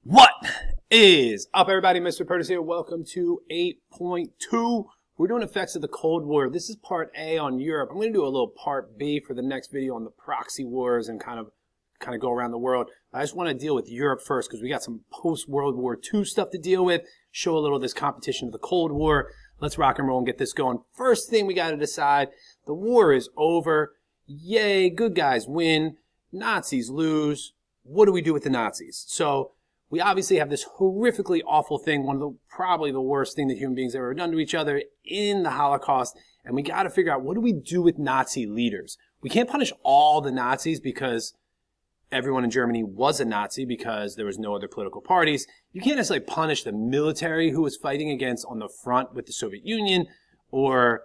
What is up, everybody? Mr. Purtis here. Welcome to 8.2. We're doing effects of the Cold War. This is part A on Europe. I'm going to do a little part B for the next video on the proxy wars and kind of go around the world. I just want to deal with Europe first because we got some post-World War II stuff to deal with. Show a little of this competition of the Cold War. Let's rock and roll and get this going. First thing we got to decide, the war is over. Yay, good guys win. Nazis lose. What do we do with the Nazis? So we obviously have this horrifically awful thing, probably the worst thing that human beings ever done to each other in the Holocaust, and we got to figure out, what do we do with Nazi leaders? We can't punish all the Nazis because everyone in Germany was a Nazi because there was no other political parties. You can't necessarily punish the military who was fighting against on the front with the Soviet Union or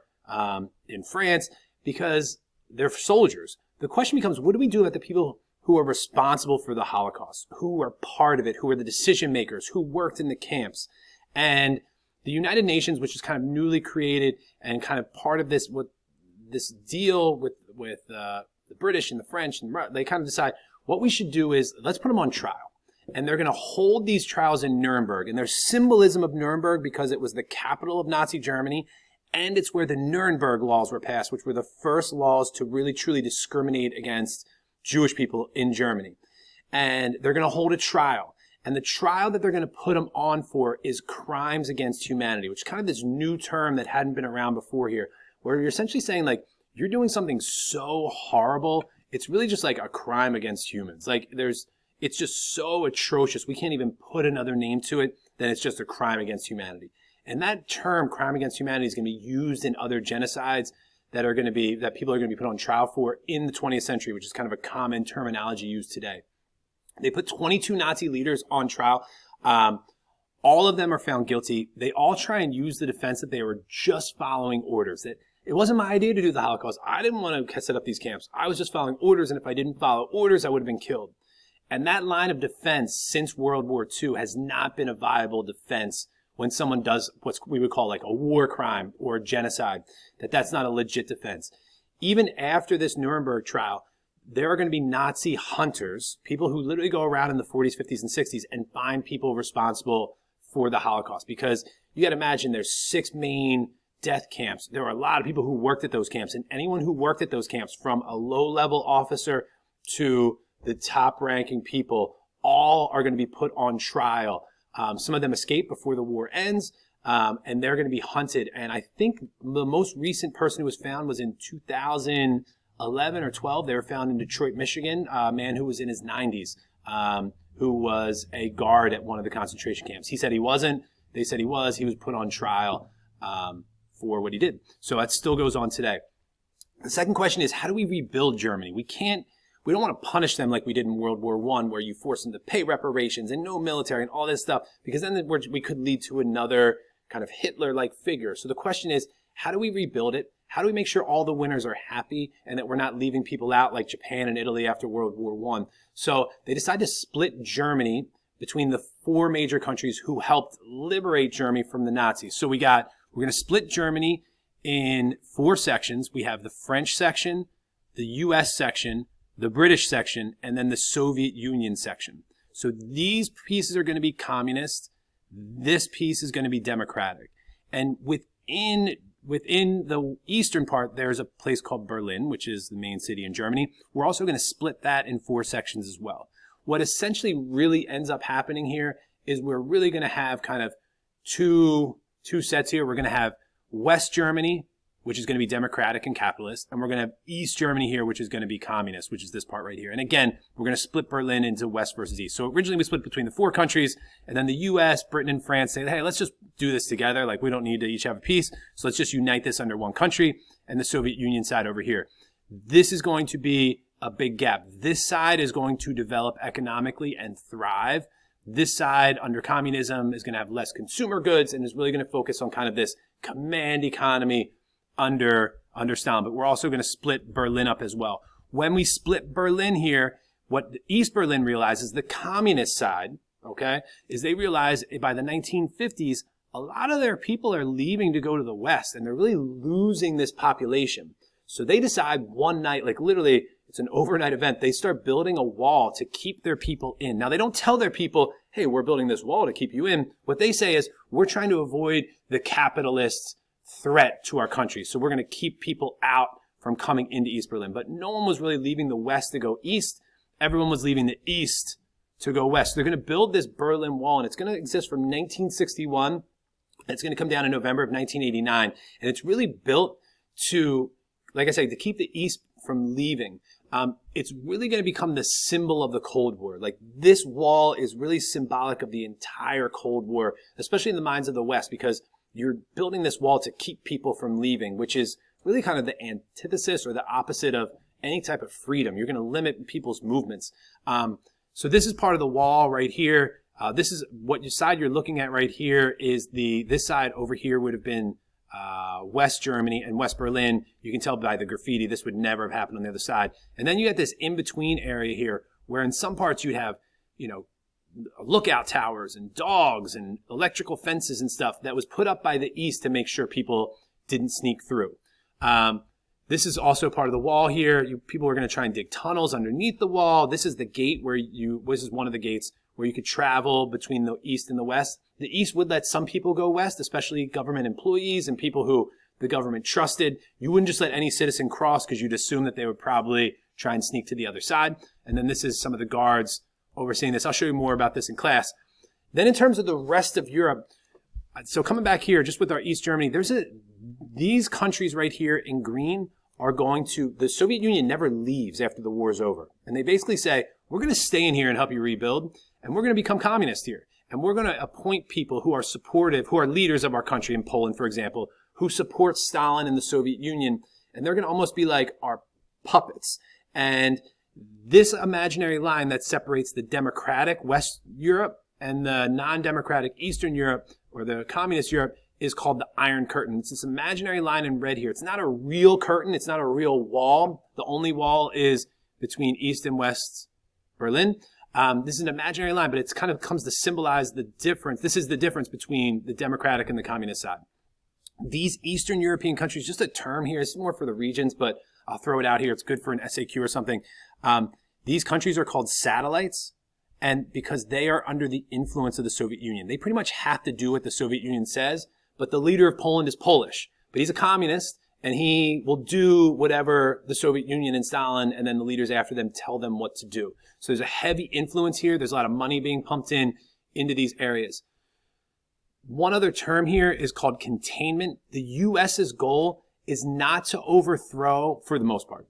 in France because they're soldiers. The question becomes, what do we do about the people who are responsible for the Holocaust, who are part of it, who are the decision makers, who worked in the camps? And the United Nations, which is kind of newly created and kind of part of this deal with the British and the French, and they kind of decide what we should do is let's put them on trial. And they're going to hold these trials in Nuremberg. And there's symbolism of Nuremberg because it was the capital of Nazi Germany, and it's where the Nuremberg laws were passed, which were the first laws to really truly discriminate against Jewish people in Germany. And they're going to hold a trial. And the trial that they're going to put them on for is crimes against humanity, which is kind of this new term that hadn't been around before here, where you're essentially saying, like, you're doing something so horrible, it's really just like a crime against humans. Like, it's just so atrocious, we can't even put another name to it, then it's just a crime against humanity. And that term, crime against humanity, is going to be used in other genocides that people are going to be put on trial for in the 20th century, which is kind of a common terminology used today. They put 22 Nazi leaders on trial. All of them are found guilty. They all try and use the defense that they were just following orders. That it wasn't my idea to do the Holocaust. I didn't want to set up these camps. I was just following orders, and if I didn't follow orders, I would have been killed. And that line of defense since World War II has not been a viable defense when someone does what we would call like a war crime or genocide, that's not a legit defense. Even after this Nuremberg trial, there are going to be Nazi hunters, people who literally go around in the 40s, 50s, and 60s and find people responsible for the Holocaust. Because you got to imagine there's 6 main death camps. There are a lot of people who worked at those camps, and anyone who worked at those camps, from a low-level officer to the top-ranking people, all are going to be put on trial. Some of them escape before the war ends, and they're going to be hunted. And I think the most recent person who was found was in 2011 or 12. They were found in Detroit, Michigan, a man who was in his 90s, who was a guard at one of the concentration camps. He said he wasn't. They said he was. He was put on trial for what he did. So that still goes on today. The second question is, how do we rebuild Germany? We don't want to punish them like we did in World War I, where you force them to pay reparations and no military and all this stuff, because then we could lead to another kind of Hitler-like figure. So the question is, how do we rebuild it? How do we make sure all the winners are happy and that we're not leaving people out like Japan and Italy after World War I? So they decided to split Germany between the 4 major countries who helped liberate Germany from the Nazis. So we're going to split Germany in 4 sections. We have the French section, the U.S. section, the British section, and then the Soviet Union section. So these pieces are going to be communist. This piece is going to be democratic. And within the eastern part, there's a place called Berlin, which is the main city in Germany. We're also going to split that in 4 sections as well. What essentially really ends up happening here is we're really going to have kind of two sets here. We're going to have West Germany, which is going to be democratic and capitalist, and we're going to have East Germany here, which is going to be communist, which is this part right here. And again, we're going to split Berlin into West versus East. So originally we split between the 4 countries, and then the U.S., Britain, and France say, hey, let's just do this together. Like, we don't need to each have a piece, so let's just unite this under one country, and the Soviet Union side over here. This is going to be a big gap. This side is going to develop economically and thrive. This side, under communism, is going to have less consumer goods and is really going to focus on kind of this command economy under Stalin. But we're also going to split Berlin up as well. When we split Berlin here, what East Berlin realizes, the communist side, okay, is they realize by the 1950s, a lot of their people are leaving to go to the West, and they're really losing this population. So they decide one night, like literally, it's an overnight event. They start building a wall to keep their people in. Now, they don't tell their people, hey, we're building this wall to keep you in. What they say is, we're trying to avoid the capitalist threat to our country. So we're going to keep people out from coming into East Berlin. But no one was really leaving the West to go east. Everyone was leaving the East to go west. They're going to build this Berlin Wall, and it's going to exist from 1961. It's going to come down in November of 1989. And it's really built to, like I said, to keep the East from leaving. It's really going to become the symbol of the Cold War. Like, this wall is really symbolic of the entire Cold War, especially in the minds of the West, because you're building this wall to keep people from leaving, which is really kind of the antithesis or the opposite of any type of freedom. You're going to limit people's movements. So this is part of the wall right here. This is what side you're looking at right here is this side over here would have been West Germany and West Berlin. You can tell by the graffiti this would never have happened on the other side. And then you get this in-between area here where in some parts you have, you know, lookout towers and dogs and electrical fences and stuff that was put up by the East to make sure people didn't sneak through. This is also part of the wall here. People are going to try and dig tunnels underneath the wall. This is the gate where this is one of the gates where you could travel between the East and the West. The East would let some people go west, especially government employees and people who the government trusted. You wouldn't just let any citizen cross because you'd assume that they would probably try and sneak to the other side. And then this is some of the guards overseeing this. I'll show you more about this in class. Then in terms of the rest of Europe, so coming back here, just with our East Germany, these countries right here in green are the Soviet Union never leaves after the war is over. And they basically say, we're going to stay in here and help you rebuild, and we're going to become communist here. And we're going to appoint people who are supportive, who are leaders of our country in Poland, for example, who support Stalin and the Soviet Union. And they're going to almost be like our puppets. And this imaginary line that separates the democratic West Europe and the non-democratic Eastern Europe, or the communist Europe, is called the Iron Curtain. It's this imaginary line in red here. It's not a real curtain. It's not a real wall. The only wall is between East and West Berlin. This is an imaginary line, but it kind of comes to symbolize the difference. This is the difference between the democratic and the communist side. These Eastern European countries, just a term here, it's more for the regions, but I'll throw it out here. It's good for an SAQ or something. These countries are called satellites, and because they are under the influence of the Soviet Union. They pretty much have to do what the Soviet Union says, but the leader of Poland is Polish. But he's a communist, and he will do whatever the Soviet Union and Stalin and then the leaders after them tell them what to do. So there's a heavy influence here. There's a lot of money being pumped into these areas. One other term here is called containment. The U.S.'s goal is not to overthrow, for the most part.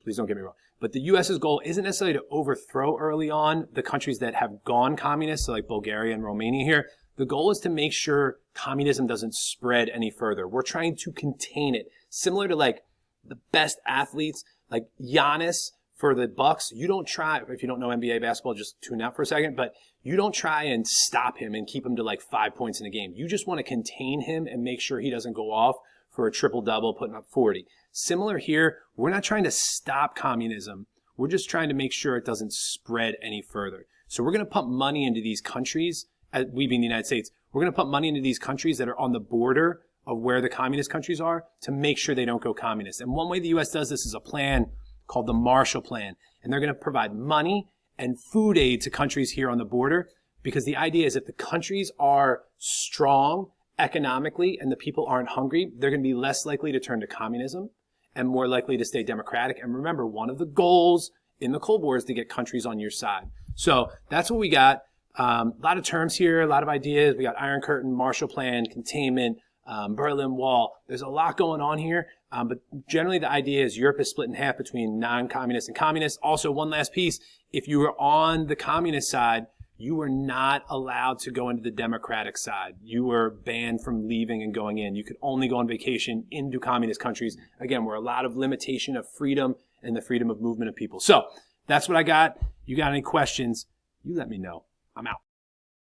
Please don't get me wrong. But the U.S.'s goal isn't necessarily to overthrow early on the countries that have gone communist, so like Bulgaria and Romania here. The goal is to make sure communism doesn't spread any further. We're trying to contain it. Similar to like the best athletes, like Giannis for the Bucks. You don't try, if you don't know NBA basketball, just tune out for a second, but you don't try and stop him and keep him to like 5 points in a game. You just want to contain him and make sure he doesn't go off for a triple-double, putting up 40. Similar here, we're not trying to stop communism. We're just trying to make sure it doesn't spread any further. So we're going to pump money into these countries, we being the United States, we're going to put money into these countries that are on the border of where the communist countries are to make sure they don't go communist. And one way the U.S. does this is a plan called the Marshall Plan. And they're going to provide money and food aid to countries here on the border, because the idea is if the countries are strong economically and the people aren't hungry, they're going to be less likely to turn to communism and more likely to stay democratic. And remember, one of the goals in the Cold War is to get countries on your side. So that's what we got. A lot of terms here, a lot of ideas. We got Iron Curtain, Marshall Plan, containment, Berlin Wall. There's a lot going on here. But generally the idea is Europe is split in half between non-communist and communist. Also, one last piece, if you were on the communist side, you were not allowed to go into the democratic side. You were banned from leaving and going in. You could only go on vacation into communist countries. Again, where a lot of limitation of freedom and the freedom of movement of people. So that's what I got. You got any questions, you let me know. I'm out.